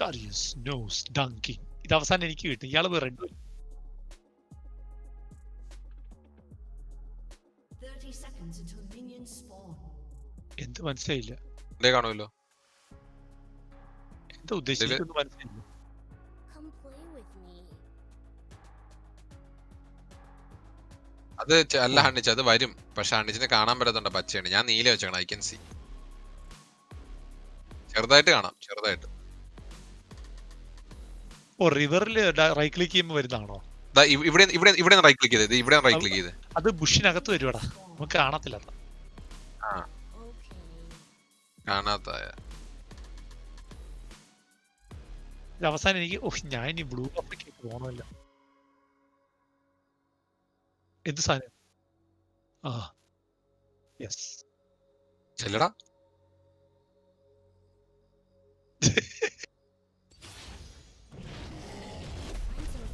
Darius knows dunking. ഇത് അവസാനം എനിക്ക് കിട്ടും. ഇയാള് വേറെ red 30 seconds until minions spawn. എന്ത് മനസ്സിലായില്ല. ഇതേ കാണുമല്ലോ. എന്താ ഉദ്ദേശിച്ചത് മനസ്സിലായില്ല. Come play with me. അത് അല്ല ഹണ്ണിച്ച്, അത് വരും. പക്ഷെ ഹണ്ണിച്ചിനെ കാണാൻ പറ്റാത്തോണ്ട പച്ചയാണ്. ഞാൻ നീല വെച്ചേക്കണം. I can see. ചെറുതായിട്ട് കാണാം, ചെറുതായിട്ട്. ഓ റിവറിൽ റൈറ്റ് ക്ലിക്ക് ചെയ്യുമ്പോൾ വരുന്നതാണോ? ഇവിടെ ഇവിടെ റൈറ്റ് ക്ലിക്ക് ചെയ്ത്, ഇവിടെ റൈറ്റ് ക്ലിക്ക് ചെയ്ത്. അത് ബുഷിനകത്ത് വരുവാടാ, നമുക്ക് കാണത്തില്ല. ആ കാണാത്ത അവസാനം എനിക്ക് ഞാൻ ഇനി ബ്ലൂ കപ്പിക്ക് പോകണമല്ല. എന്ത് സാധനം? ആ യെസ് ചെല്ലടാ.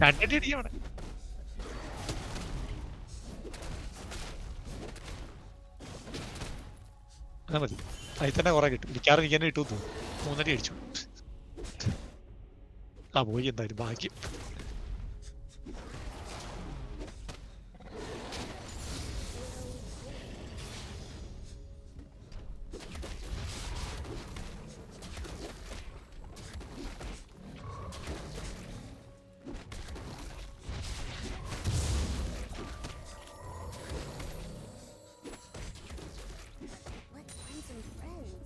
രണ്ടടി അടിയാണ്. അതാ മതി, അതിൽ തന്നെ കുറെ കിട്ടും. മിക്കാറും എനിക്ക് തന്നെ കിട്ടും തോന്നുന്നു. 3 അടി അടിച്ചു. ആ പോയി, എന്തായാലും ഭാഗ്യം. Let's find some friends.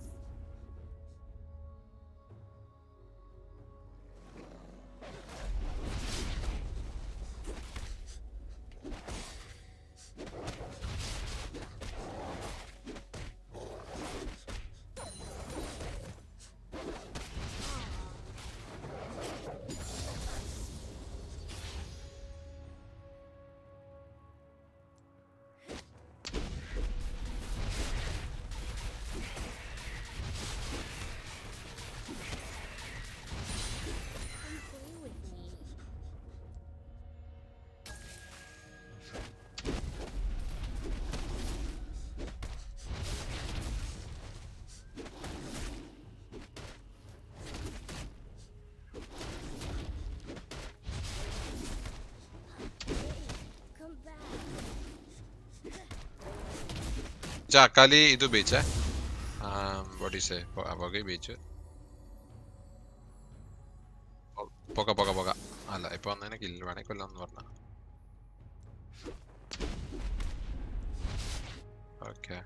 Come play with me. Come back. അക്കാലി ഇത് ഉപയോഗിച്ചേ. ബോഡീസേ പുക ഉപയോഗിച്ചു. പുക അല്ല, ഇപ്പൊ വന്നതിനെ കില്ല് വേണേ കൊല്ലാന്ന് പറഞ്ഞ. Okay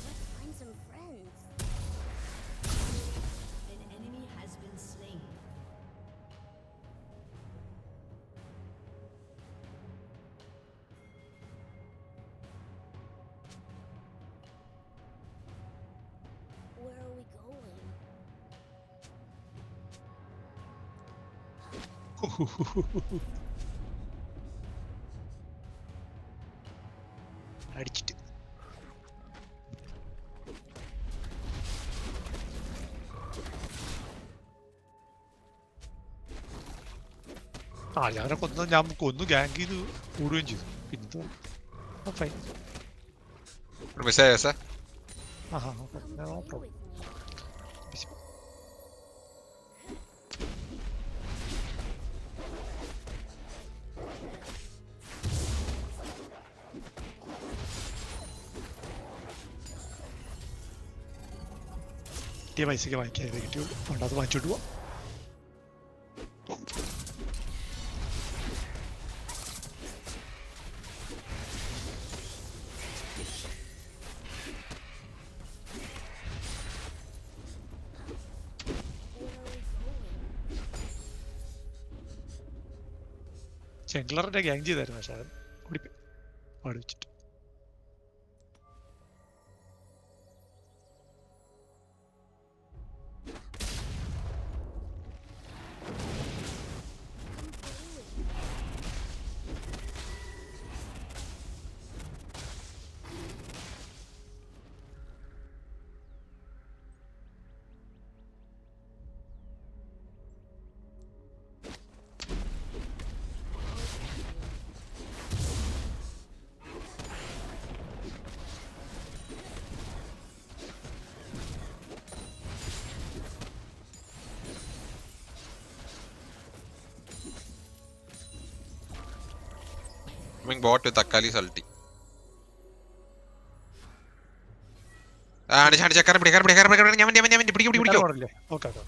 Let's find some friends. An enemy has been slain. Where are we going? അടിച്ചിട്ട് ഞാനെ കൊന്നു, ഞാൻ കൊന്നു ഗാങ്ക് ചെയ്ത് കൂടുകയും ചെയ്തു. പിന്നെ ഫൈൻ. മിസ്സായ sir. Come play with me. കിട്ടിയ പൈസക്ക് വാങ്ങിക്കാൻ കിട്ടിയുള്ളൂ. അതുകൊണ്ട് അത് വാങ്ങിച്ചോട്ട് പോവാം. Where are we going? ചെങ്ക്ലറിന്റെ ഗ്യാങ് ചെയ്തായിരുന്നു പക്ഷെ അവൻ ഓടിപ്പോയി പാട് വെച്ചിട്ട്. ബോട്ട് വിത്ത് അക്കാലീസ് അൾട്ടി. പിടിക്കോ. Okay okay.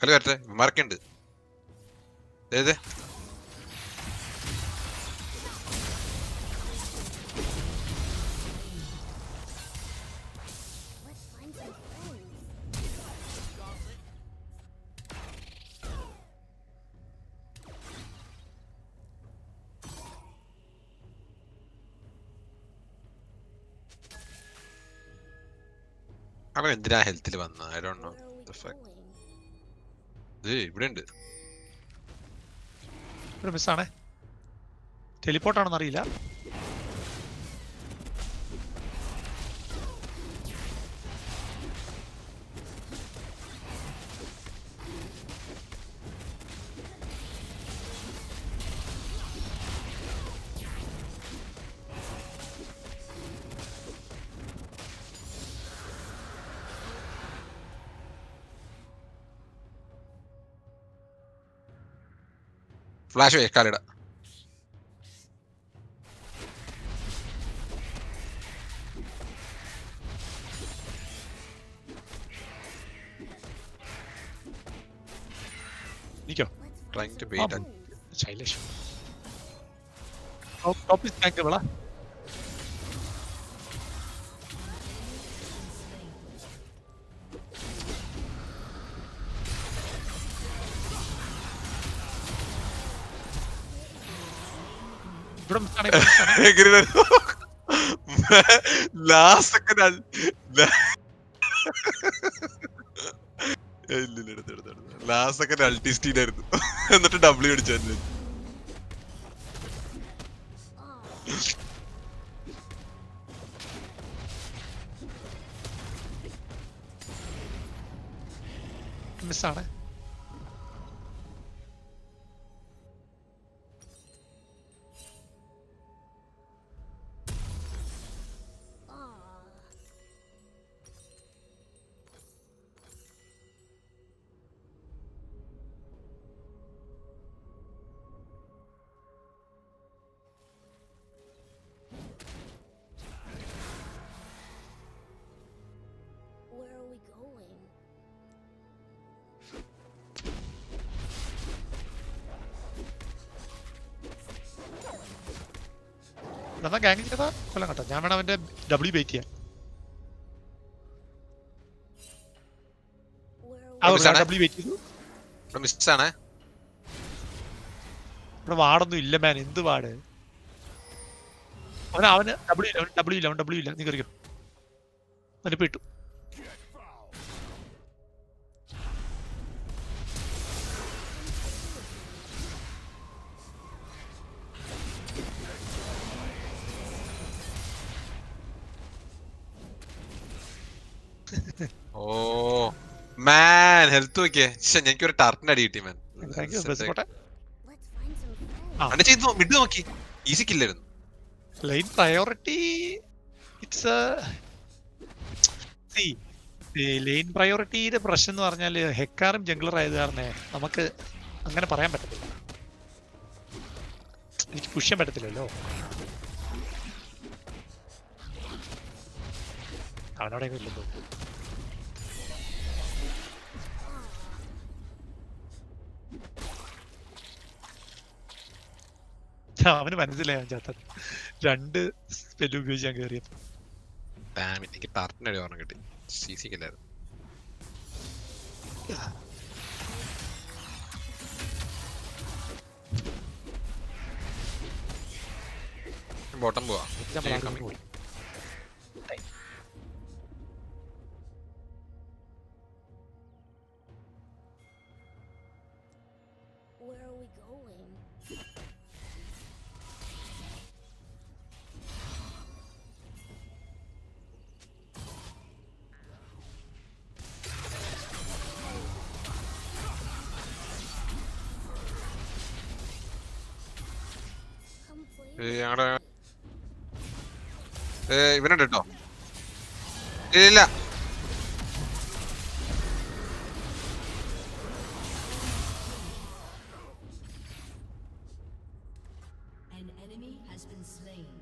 കളി വരട്ടെ, മാർക്കുണ്ട്. ഏത് Let's find some friends. അവൻ എന്തിനാ ഹെൽത്തിൽ വന്ന? I don't know. Where are we The fuck? going? ഇവിടെ ഉണ്ട്. ഒരു മിസ്സാണേ. ടെലിപ്പോർട്ടാണെന്ന് അറിയില്ല. ഫ്ലാഷ് പോയി കാലിട. നിക്കോ Let's find Trying to some bait friends. Shailesh. Top is tank വിള. ഇവിടെ മിസ്സാണേ. ലാസ്റ്റ് സെക്കൻഡ് ലാസ്റ്റ് സെക്കൻഡ് അൾട്ടിസ്റ്റീലായിരുന്നു. എന്നിട്ട് ഡബ്ല്യു അടിച്ചായിരുന്നു. മിസ്സാണേ. Where are we going? എന്നാ ഗ്യാങ് ചെയ്താ കൊല്ലം കേട്ടോ. ഞാൻ വേണം അവന്റെ ഡബ്ല്യു ബേറ്റ് ചെയ്യാൻ. Where are we ഡബ്ല്യു ബേറ്റ് ചെയ്തു. മിസ്സാണ്. ഇവിടെ വാടൊന്നും ഇല്ല മാൻ. എന്ത് വാട്? അവന് ഡബ്ല്യു ഇല്ല. നീ കറിയോ അവനിപ്പോ ഇട്ടു. ഓ മാൻ ഹെൽത്ത് നോക്കിയേ. എനിക്ക് ഒരു ടർട്ടിന് അടി കിട്ടി മാൻ. Thank you. ബസ് പോട്ടെ. Let's find some friends. ആ. അണ്ണ ചെയ്തു മിഡ് നോക്കി. ഈസി കില്ലായിരുന്നു. ലൈൻ പ്രയോറിറ്റി ഇറ്റ്സ് ലൈൻ പ്രയോറിറ്റിയുടെ പ്രശ്നം എന്ന് പറഞ്ഞാൽ ഹെക്കാറും ജംഗ്ലർ ആയത് കാരണം നമുക്ക് അങ്ങനെ പറയാൻ പറ്റത്തില്ല. എനിക്ക് പുഷ് ചെയ്യാൻ പറ്റത്തില്ലല്ലോ. അവനോടെ ഇല്ലല്ലോ. അവന് മനസ്സിലായി അവൻ ചത്തത്. 2 സ്പെല്ല് ഉപയോഗിച്ച് ഞാൻ കയറിയപ്പോ. Damn it, എനിക്ക് ടർട്ടിന് അടി ഓർമ്മ കിട്ടി. CC-ക്കില്ലായിരുന്നു. ബോട്ടം പോവാ. നമ്മൾ ആരും coming. പോയി. Where are we going? Come play with ഞങ്ങളുടെ me. ഇവനുണ്ട് കേട്ടോ. ഇല്ല An enemy has been slain.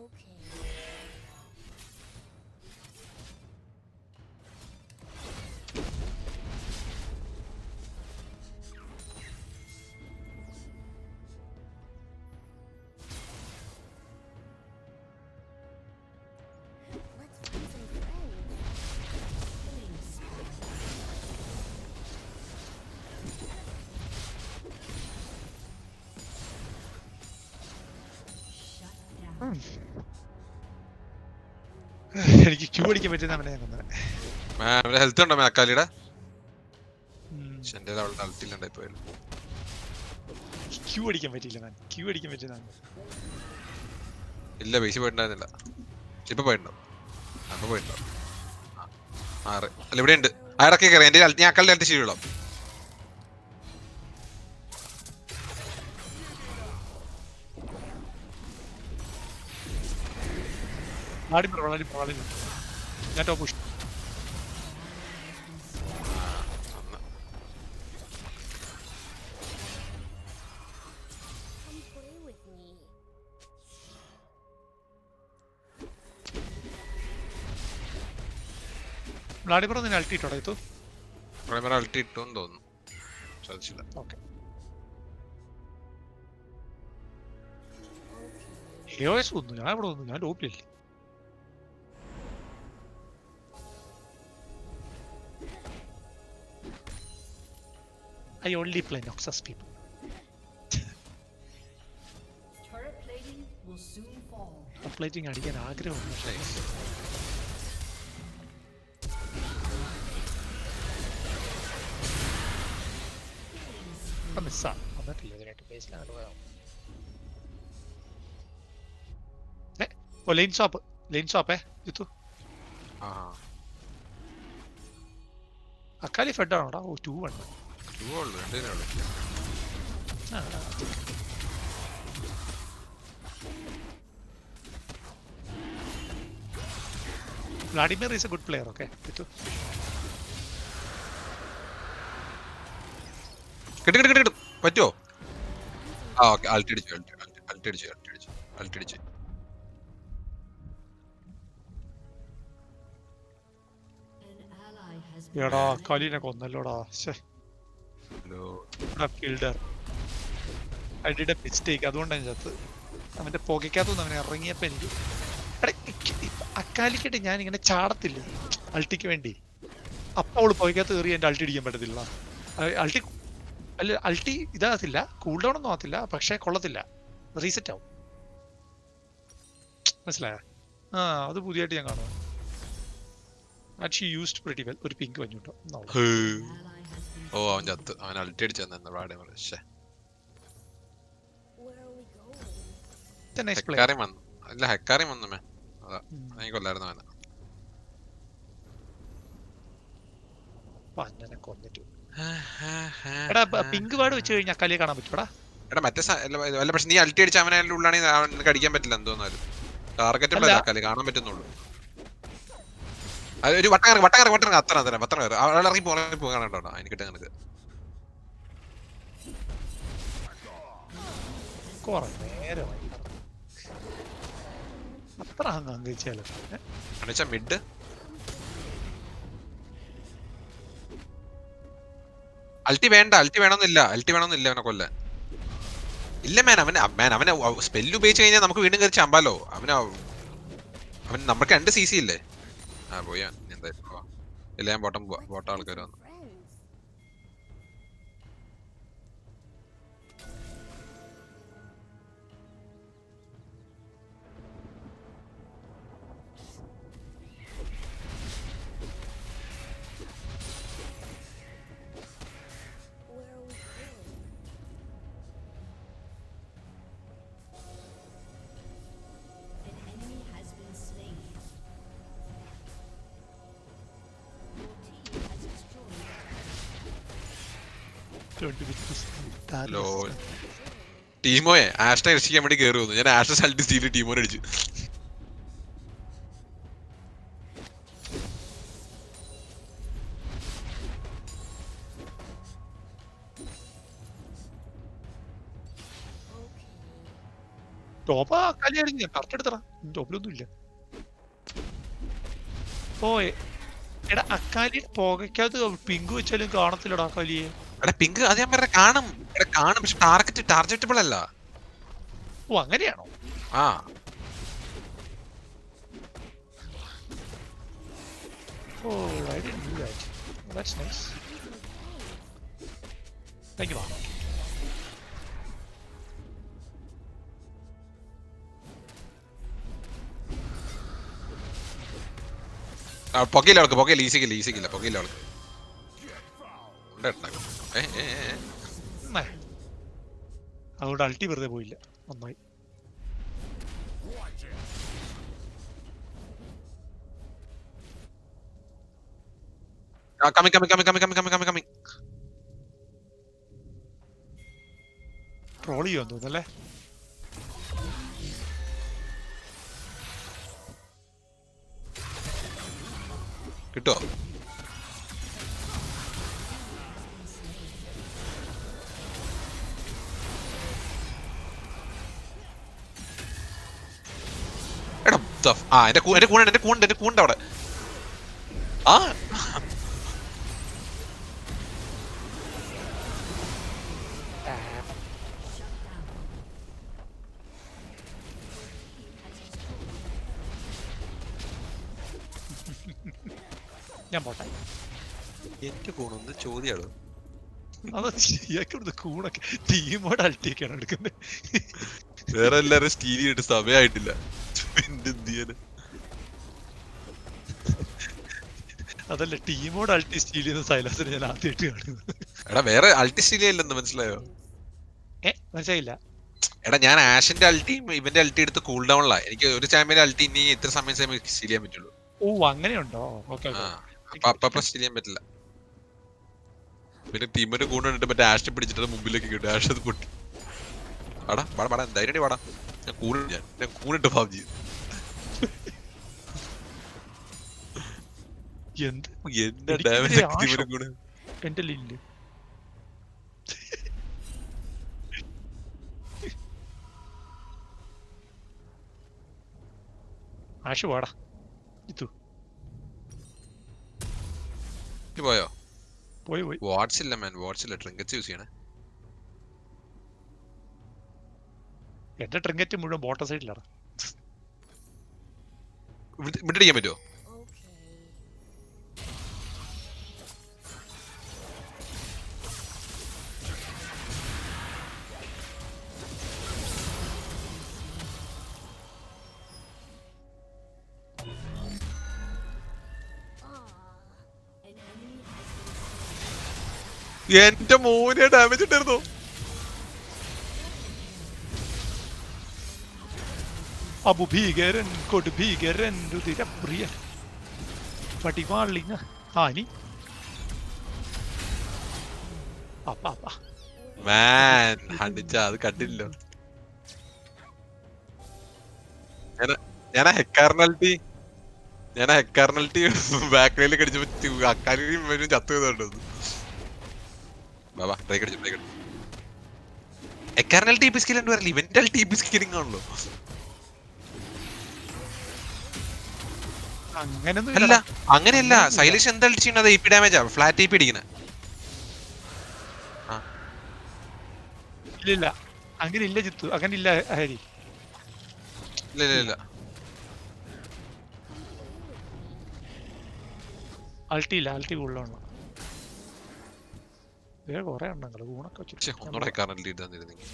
Okay. Let's find some friends. Shut down. എനിക്ക് ക്യൂ അടിക്കാൻ പറ്റുന്ന അവനെ ഞാൻ കൊന്നത്. ഹെൽത്ത് ഉണ്ടോ അക്കാലിയുടെ? ഉം. പക്ഷെ എന്റെ അവളുടെ അൾട്ടിലുണ്ടായി പോയാലും ക്യൂ അടിക്കാൻ പറ്റിയില്ല ഞാൻ. ക്യൂ അടിക്കാൻ പറ്റുന്നതാണ്. ഇല്ല ബേസ് പോയിട്ടുണ്ടായിരുന്നില്ല. ഇപ്പൊ പോയിട്ടുണ്ടോ? അപ്പൊ പോയിട്ടുണ്ടോ? 6 അല്ല ഇവിടെ ഉണ്ട്. ആരൊക്കെ കയറി എന്റെ ഞാൻ അക്കാലിന്റെ അടുത്ത് ശരിയുള്ളൂ. ഞാൻ top push. Come play with me. Vladimir നിന്നെ അൾട്ടിട്ടോടാ ഇത്. അൾട്ടി ഇട്ടോന്ന് തോന്നുന്നു. ശ്രദ്ധിച്ചില്ല. ഓക്കെ. AOS വന്നു. ഞാൻ ഇവിടെ വന്നു. ഞാൻ ടോപ്പിലല്ലേ. I only play Noxus people. Turret plating will soon fall. Plating അടിക്കാൻ ആഗ്രഹമുണ്ട്. പക്ഷേ മിസ്സാ വന്നിട്ടില്ല ഇതിനായിട്ട് ബേസിലാണ് പോയോ. ഓ ലൈൻ ഷോപ്പേ ജിത്തു. ആ അക്കാലി ഫെഡ് ആണോടാ? ഓ 2-1. ഉള്ളു രണ്ടിനേ ഉള്ളു. Vladimir is a good player. Okay Jithu. കിട്ടും പറ്റുമോ? ആ ഓക്കെ. അൾട്ടിടിച്ചു. An ally has എടാ been അക്കാലിനെ കൊന്നല്ലോടാ. കിൽഡർ ഐ ഡിഡ് എ മിസ്റ്റേക്ക്. അതുകൊണ്ടാണ് ചത്ത്. അവന്റെ പുകയ്ക്കകത്തുനിന്ന് അവനെ ഇറങ്ങിയപ്പോ എനിക്ക് അക്കാലിക്കട്ടെ ഞാൻ ഇങ്ങനെ ചാടത്തില്ല അൾട്ടിക്ക് വേണ്ടി. അപ്പൊ അവള് പുകയ്ക്കകത്ത് കയറി എന്റെ അൾട്ടി അടിക്കാൻ പറ്റത്തില്ല. അൾട്ടി അല്ല അൾട്ടി ഇതാകത്തില്ല, കൂൾ ഡൗൺ ഒന്നും ആകത്തില്ല, പക്ഷെ കൊള്ളത്തില്ല, റീസെറ്റ് ആവും. മനസ്സിലായ? ആ അത് പുതിയതായിട്ട് ഞാൻ കാണുക. Actually used pretty well. ഒരു പിങ്ക് വഞ്ഞുട്ടോ. ഓ അവൻ ചത്ത്. അവൻ അൾട്ടി അടിച്ചു Vladimir. Where are we going? Nice play. ഹെക്കാറി വന്നു. അല്ല ഹെക്കാറി വന്നുമേ. അതാ എനിക്ക് കൊല്ലായിരുന്നു അവനെ. അങ്ങനെ കൊന്നിട്ടു. എടാ പിങ്ക് വാർഡ് വെച്ച് കഴിഞ്ഞാൽ അക്കാലിയെ കാണാൻ പറ്റൂടാ. എടാ മറ്റേ അല്ല പക്ഷെ നീ അൾട്ടി അടിച്ച അവനെ ഉള്ളാണെങ്കിൽ അവനക്ക് അടിക്കാൻ പറ്റില്ല എന്തോന്നാലും. ടാർഗറ്റ് കളി കാണാൻ പറ്റുന്നുള്ളൂ. ഒരു വട്ടം അത്ര അവളിറങ്ങി പോകാനുണ്ടോ എനിക്കിട്ട് നിനക്ക്. കുറെ നേരമായി അത്ര അങ്ങ് അങ്ങിച്ചാലോ എന്നുവെച്ചാ മിഡ് അൾട്ടി വേണ്ട, അൾട്ടി വേണമെന്നില്ല അവനെ കൊല്ലാൻ. ഇല്ല അവനെ സ്പെല്ല് ഉപയോഗിച്ച് കഴിഞ്ഞാൽ നമുക്ക് വീണ്ടും കയറി ചമ്പാലോ. അവൻ നമുക്ക് 2 CC ഇല്ലേ. പോയാ എന്തായാലും ഇല്ല, ഞാൻ ബോട്ടം ആൾക്കാർ വന്നു. Friends. Where are we going? An enemy has been slain. Your team has destroyed. ലോ ടീമോയെ ആഷ്നെ രക്ഷിക്കാൻ വേണ്ടി കയറി വന്നു. ഞാൻ ആഷ്നെ സൾട്ടി സ്റ്റീല് ടീമോനെ അടിച്ചു. Top കലിയായിരുന്നു correct എടുത്തടാ. ടോപ്പിലൊന്നും ഇല്ല. ഓ എടാ അക്കാലി പുകയ്ക്കകത്ത് പിങ്ക് വെച്ചാലും കാണത്തില്ലടാ അക്കാലിയെ. എടാ പിങ്ക് അത് ഞാൻ പറഞ്ഞ കാണും, പക്ഷെ ടാർജറ്റബിൾ അല്ല. ഓ അങ്ങനെയാണോ? ആ ഓ I didn't do that. That's nice. Thank you. പൊക്കയില്ല അവൾക്ക്, പൊക്കയില്ല ഈസിക്കില്ല പൊക്കയില്ല അവൾക്ക്. അതുകൊണ്ട് അൾട്ടി വെറുതെ പോയില്ല. നന്നായി. കമ്മിങ് ട്രോൾ ചെയ്യാൻ തോന്നുന്നല്ലേ. കിട്ടോ? എന്റെ കൂണ്ട് അവിടെ. ആ ഞാൻ പോട്ടെ. എന്റെ കൂണൊന്ന് ചോദ്യാണ്. അത് ശരിയാക്കി കൂണൊക്കെ ടീമോട് അൾട്ടിയൊക്കെയാണ് എടുക്കുന്നത്. വേറെ എല്ലാരും സ്റ്റീലി ആയിട്ട് സമയമായിട്ടില്ല. അതല്ല ടീമോട് അൾട്ടി സ്റ്റീൽ ചെയ്യുന്ന സൈലൻസിന് ഞാൻ ആദ്യമായിട്ട് കാണുന്നത്. എടാ വേറെ അൾട്ടി സ്റ്റീലി ഇല്ലെന്ന് മനസ്സിലായോ? മനസ്സിലായില്ല. എടാ ഞാൻ ആഷിന്റെ അൾട്ടിയും ഇവന്റെ അൾട്ടി എടുത്ത് കൂൾ ഡൗണിലാ. എനിക്ക് ഒരു ചാമ്പ്യന്റെ അൾട്ടി ഇനി ഇത്ര സമയം സ്റ്റീൽ ചെയ്യാൻ പറ്റുള്ളൂ. ഓ അങ്ങനെയുണ്ടോ? ഓക്കെ അപ്പൊ സ്റ്റീൽ ചെയ്യാൻ പറ്റില്ല. പിന്നെ ടീമിന്റെ കൂടെ കണ്ടിട്ട് മറ്റേ ആഷിനെ പിടിച്ചിട്ട് മുമ്പിലേക്ക് കിട്ടും. ആഷ് അത് പൊട്ടി. വാടാ ധൈര്യം വാടാ. ഞാൻ കൂണിട്ട് ഫാം ചെയ്തു. എന്താ ഡാമേജ് കൂടെ എന്റെ ലില്ല്. ആഷ് വാടാ. ഇതു പോയോ? പോയി വാട്സ് ഇല്ല മാൻ, വാട്സ് ഇല്ല. ട്രിങ്കറ്റ്സ് യൂസ് ചെയ്യണേ. എന്റെ ട്രിങ്കറ്റ് മുഴുവൻ ബോട്ട സൈഡിലാണ്. ഇവിടെ അടിക്കാൻ പറ്റുമോ? എന്റെ മോനെ ഡാമേജ് ഇട്ടായിരുന്നു. അബു ഭീകരൻ കൊടു ഭീകരൻ രുതിരപ്രിയൻ പടിവാളിങ് ആനി അപ്പാ മാൻ അടിച്ച അത് കണ്ടില്ലോ. ഞാൻ ഹെക്കാർണാലിറ്റി ബാക്കിലേക്ക് അടിച്ചപ്പോ അക്കാലിയും ചത്തു ചെയ്തോണ്ടത്. ബാബാ ബ്രേക്ക് അടിച്ചു. എക്കാരനൽ ടി പി സ്കിൽ ഉണ്ട് വരില്ല, ഇവന്റൽ ടി പി സ്കില്ലിംഗ് ആണല്ലോ. അങ്ങനൊന്നും അല്ല ഇല്ലടാ. അങ്ങനെയല്ല, അങ്ങനൊന്നും ഇല്ല. സൈലിഷ് എന്താ ചെയ്യുന്നത്? ഇ പി ഡാമേജാ, ഫ്ലാറ്റ് ഇ പി അടിക്കുന്നത്. ഇല്ലില്ല, അങ്ങനെ ഇല്ല ജിത്തു, അങ്ങനെ ഇല്ല ഹരി. ഇല്ല ഇല്ല ഇല്ല. അൾട്ടി ഇല്ല, അൾട്ടി കൂടുതലാണ്. വേറെ കുറെ ഉണ്ടെങ്കിൽ ഊണൊക്കെ പക്ഷെ വെച്ചിട്ട് ഒന്നുകൂടെ എക്കാരനൽ ലീഡ് തന്നിരുന്നെങ്കിൽ.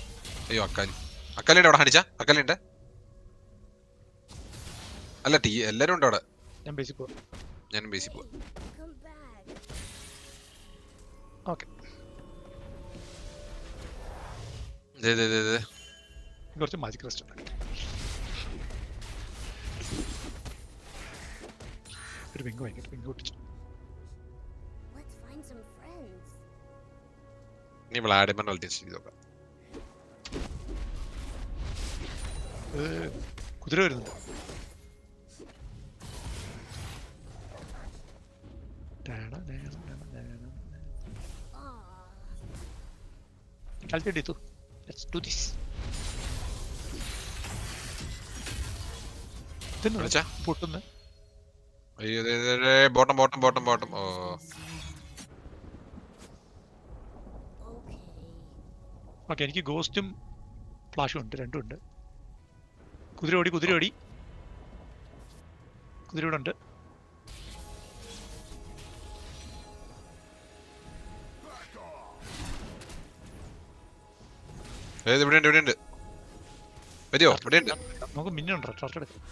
അയ്യോ അക്കാലി, അക്കാലിയുടെ അവിടെ ഹണിച്ച, അക്കാലിണ്ട്. അല്ല ടീ എല്ലാരും ഉണ്ട് അവിടെ. ഞാൻ ബേസിക് പോവാം. ഞാനും ബേസിൽ പോവാ. Come back. ഓക്കെ, കുറച്ച് മാജിക് റെസ്റ്റ് ഉണ്ടാക്കി ഒരു പിങ്ക് വാങ്ങിക്കട്ടെ, പിങ്ക് പൊട്ടിച്ചു. Let's find some friends. ഇനി വ്ളാഡിമർ അൾട്ടിൻസ് ചെയ്ത് നോക്കാം. കുതിര വരുന്നുണ്ട്. Calculate itu. Let's do this. ഇതെന്നാ വിളിച്ചാ? പൊട്ടുന്നെ? അയ്യോ ബോട്ടം ബോട്ടം ബോട്ടം ബോട്ടം. ഓ Okay. ഓക്കെ, എനിക്ക് ഗോസ്റ്റും ഫ്ലാഷും ഉണ്ട്, രണ്ടും ഉണ്ട്. കുതിര ഓടി, കുതിര ഓടി, കുതിര ഇവിടെ ഉണ്ട്. ഇവിടെ ഉണ്ട്, ഇവിടെ ഉണ്ട്. വരുമോ? ഇവിടെ ഉണ്ട്. നമുക്ക് മിന്നുണ്ടോ? ടർട്ട് എടുക്കാം.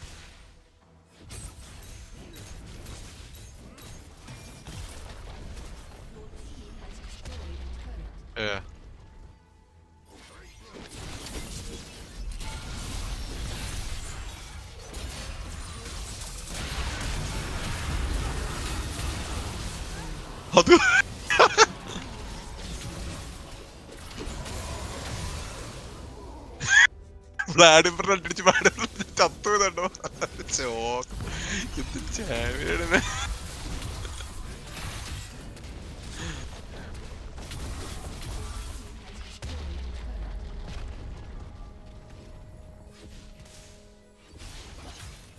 അത് വ്ളാഡിമർ അടിച്ച് ചത്തു കണ്ടോ? എന്ത് ചാവിയാണ്.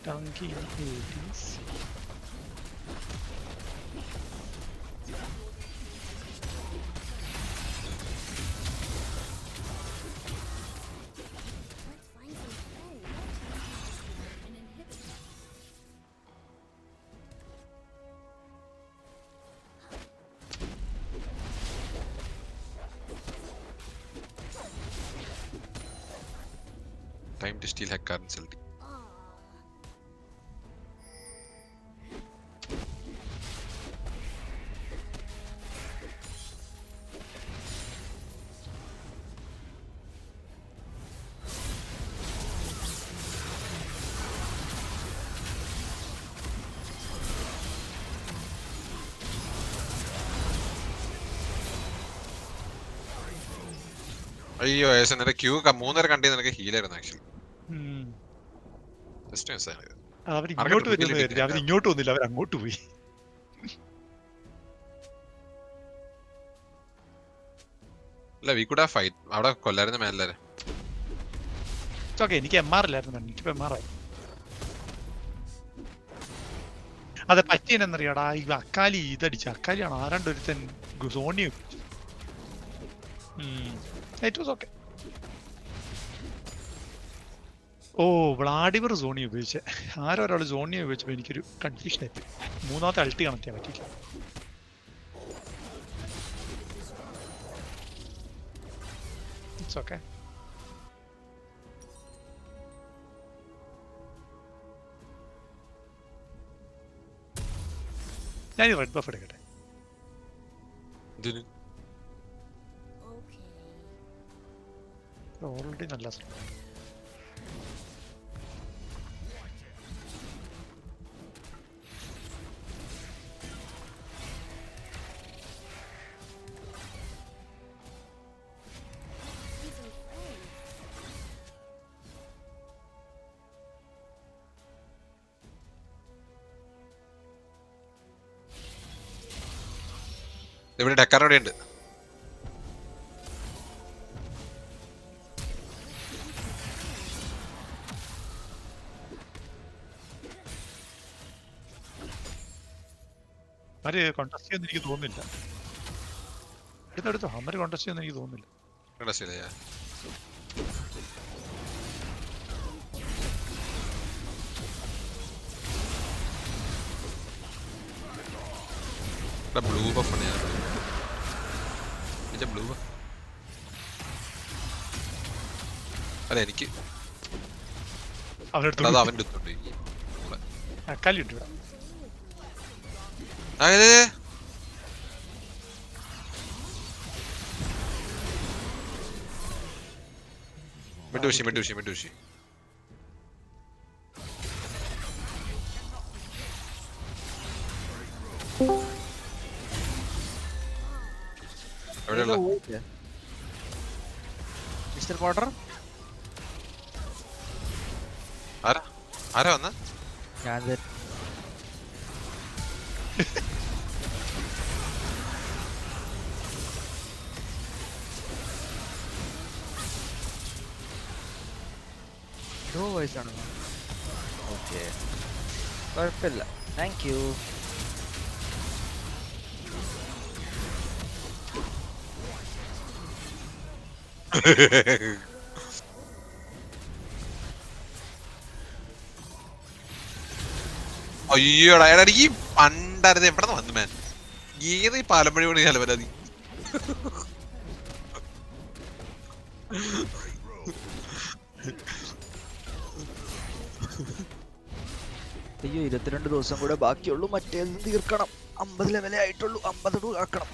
Donkey ladies. Let's find some friends. Time to steal Heckarin's ulti. Aw. അയ്യോ ഏസ് നിന്റെ ക്യൂ 3 കണ്ടി നിനക്ക് ഹീലായിരുന്നു ആക്ച്വലി. ജസ്റ്റ് മിസ്സാണ്. അവർ ഇങ്ങോട്ട് വരുമെന്ന് കരുതി, അവർ ഇങ്ങോട്ട് വന്നില്ല, അവർ അങ്ങോട്ട് പോയി. അല്ല വി കുഡ് ഹാവ് ഫൈറ്റ്, അവിടെ കൊല്ലായിരുന്നു മേലെ. ഓക്കെ, എനിക്ക് MR ഇല്ലായിരുന്നു, എനിക്കിപ്പോ MR ആയി. അതെ, പറ്റിയെന്നറിയാടാ, ഈ അക്കാലി ഇതടിച്ചു. അക്കാലിയാണ് ആരാണ്ടൊരുത്തൻ സോണി. It was okay. ഓ, വ്ളാഡിമർ സോണി ഉപയോഗിച്ചേ. ആരോ ഒരാൾ സോണി ഉപയോഗിച്ചപ്പോൾ എനിക്കൊരു കൺഫ്യൂഷൻ ആയി. മൂന്നാമത്തെ അൾട്ടി കണക്ട് ചെയ്യാൻ പറ്റില്ല. It's okay. ഞാൻ ഈ റെഡ് ബഫ് എടുക്കട്ടെ. ഇതിന് Okay. ഓൾറെഡി നല്ല സ്ഥലം. Find some friends. ഇവിടെ ഡെക്കാർ അവിടെ ഉണ്ട്. അവര് കോൺടസ്റ്റ് ചെയ്യുമെന്ന് എനിക്ക് തോന്നുന്നില്ല. എടുത്തോ അവര് കോൺടസ്റ്റ് ചെയ്യുമെന്ന് എനിക്ക് തോന്നുന്നില്ല. കണ്ടസില്ലയാ ബ്ലൂ ബഫ് ആണ് ഞാൻ ബ്ലൂ ബഫ് അല്ല എനിക്ക് അവരെടുത്ത് അത് അവൻ്റെ അടുത്തുണ്ട് കല്ലുണ്ട് ഇവിടെ. അതായത് മെഡൂഷി എവിടെയുള്ള മിസ്റ്റർ പോട്ടർ ആരാ വന്ന ഞാൻ ലോ വോയിസ് ആണ്. ഓക്കെ കുഴപ്പമില്ല, താങ്ക് യു. അയ്യോടാ എടാ ഈ പണ്ടായിരുന്നു എവിടെ നിന്ന് വന്നു മാൻ ഏത് ഈ പാലമ്പഴി പണി ഹലവരാതി അയ്യോ 22 ദിവസം കൂടെ ബാക്കിയുള്ളൂ, മറ്റേതും തീർക്കണം. 50 ലെവലേ ആയിട്ടുള്ളൂ, 50 ആക്കണം.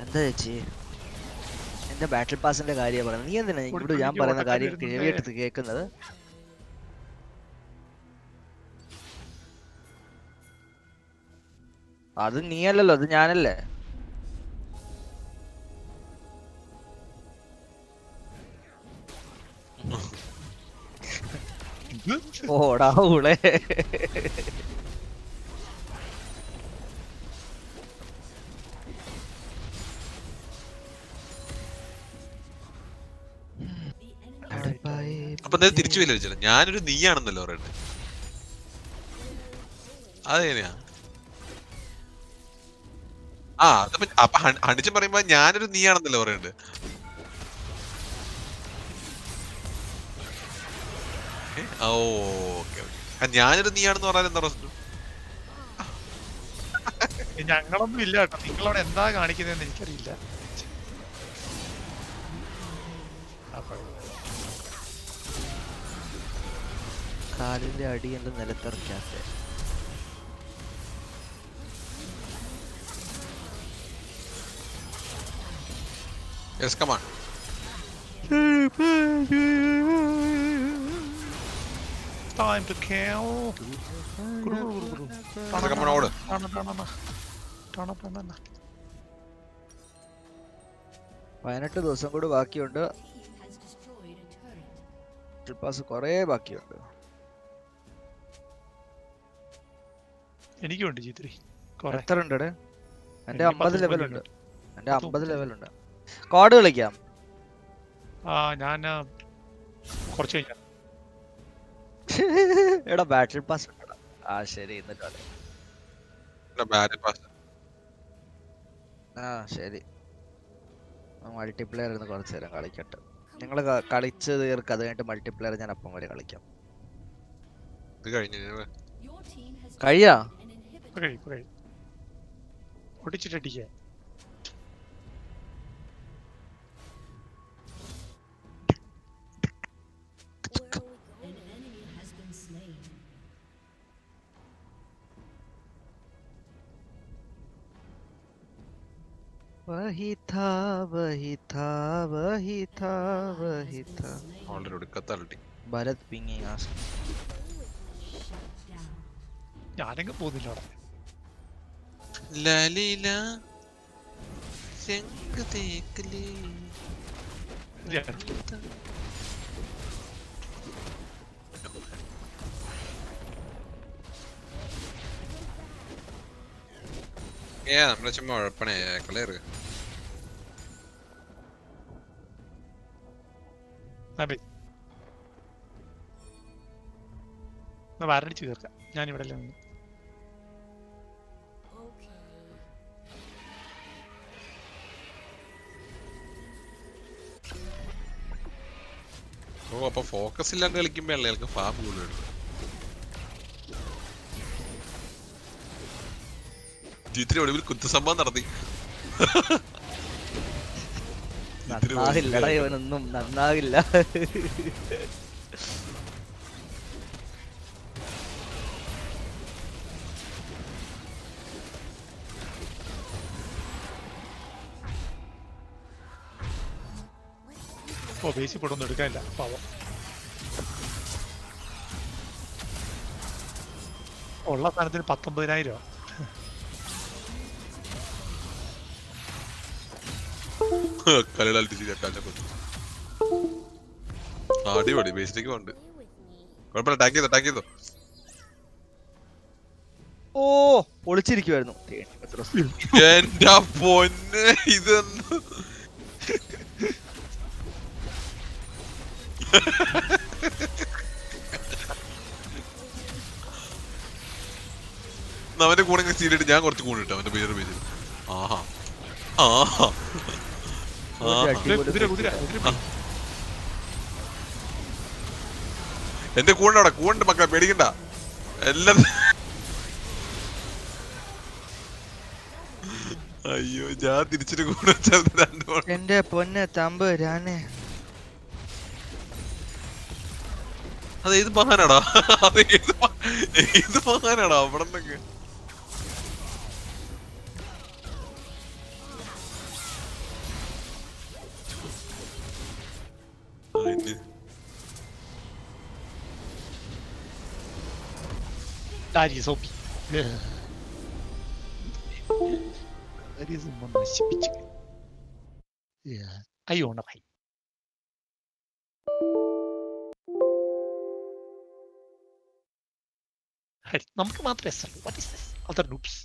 എന്താ ചേച്ചി എന്റെ ബാറ്റിൽ പാസിന്റെ കാര്യം പറയുന്നത്? നീ എന്തിനാ ഇവിടെ ഞാൻ പറയുന്ന കാര്യം കേട്ട് കേൾക്കുന്നത്? അത് നീയല്ലല്ലോ, അത് ഞാനല്ലേ. ഓടാ ഊളെ. അപ്പൊ എന്തായാലും തിരിച്ചു വരില്ല ചേട്ടാ, ഞാനൊരു നീയാണെന്നല്ലോ പറയണ്ടേ. അതെങ്ങനെയാ? ആ അതപ്പോ അപ്പൊ ഹണിച്ചൻ പറയുമ്പോ ഞാനൊരു നീയാണെന്നല്ലോ പറയണ്ടേ. ഓക്കെ ഞാനൊരു നീയാണെന്ന് പറഞ്ഞാൽ എന്താ പ്രശ്നം? ഞങ്ങളൊന്നും ഇല്ല കേട്ടോ, നിങ്ങളവിടെ എന്താ കാണിക്കുന്നതെന്ന് എനിക്കറിയില്ല. കാലിന്റെ അടി എന്റെ നിലത്തിറക്കാത്ത Yes, come on. Time to kill. Come on, order. ടണ. 18 ദിവസം കൂടി ബാക്കിയുണ്ട്. Has destroyed a turret. Battle pass കുറേ ബാക്കിയുണ്ട്. എനിക്കുണ്ട് G3 കുറെ. എത്ര ഉണ്ട്? എന്റെ എനിക്ക് 50 10 ലെവലുണ്ട്. എന്റെ 50 50 ലെവലുണ്ട്. കോഡ് കളിക്കാം. ഞാൻ കുറച്ച് കഴിഞ്ഞാ എടാ ബാറ്റിൽ പാസ് ഉണ്ടടാ. ആ ശരി, എന്നിട്ട് കളി. Battle pass. ആ ശരി, മൾട്ടിപ്ലെയർ ഇരുന്ന് കുറച്ച് നേരം കളിക്കട്ടെ. നിങ്ങൾ കളിച്ച് തീർക്ക്, അത് കഴിഞ്ഞിട്ട് മൾട്ടിപ്ലെയർ ഞാൻ അപ്പം വരെ കളിക്കാം. ഇത് കഴിഞ്ഞു. Your team has കഴിയാ an inhibitor. ഇപ്പൊ കഴിയും ഒടിച്ചിട്ടടിക്കുക. Where are we going? An enemy has been slain. വഹി താ വഹി താ വഹി താ വഹി താ. ഓൾറെഡി ഒടുക്കത്തള്ളി. ഭരത് പിങ്ങി ഞാനെങ്ങും പോകുന്നില്ല അവിടെ. ലലീല ചെങ്ക് തേക്കലേ. നമ്മളെ ചുമ്മാ ഉഴപ്പണേ കളയറ്. വാരടിച്ച് തീർക്കാം. ഞാനിവിടെ ഓ അപ്പൊ ഫോക്കസ് ഇല്ലാണ്ട് കളിക്കുമ്പോ അയാൾക്ക് ഫാം കൂടുതൽ ജിത്തിന് ഒടുവിൽ കുത്തുസംഭവം നടത്തി ജിത്തിന് നന്നാകില്ലടാ ഇവനൊന്നും നന്നാകില്ല. ഓ ബേസിൽ പെട്ടൊന്നും എടുക്കാനില്ല പാവം. ഉള്ള സാധനത്തിന് 19,000. കളിയുടെ അടിപൊളി ബേസിലേക്ക് പോണ്ട്. കുഴപ്പമില്ല, ടാങ്ക് ചെയ്തോ. ഓ ഒളിച്ചിരിക്കുവായിരുന്നു. എന്റെ പൊന്ന് ഇതെന്ന് അവന്റെ കൂടെ സീരിയിട്ട് ഞാൻ കുറച്ച് കൂടിട്ടു അവന്റെ പേര് പേര്. ആഹാ ആഹാ എന്റെ കൂടെ മക്കളെ പേടിക്കണ്ട എല്ലാം. അയ്യോ ഞാൻ തിരിച്ചിട്ട് കൂടെ രണ്ടു. എന്റെ പൊന്നെ തമ്പ് ഞാനേ അത് ഏത് മഹാനാടാ, അത് ഏത് മഹാനാടാ അവിടെ നിന്നൊക്കെ. Darius OP. Darius നശിപ്പിച്ചു. അയ്യോ ഭായി. നമുക്ക് മാത്രമേ what is this other noobs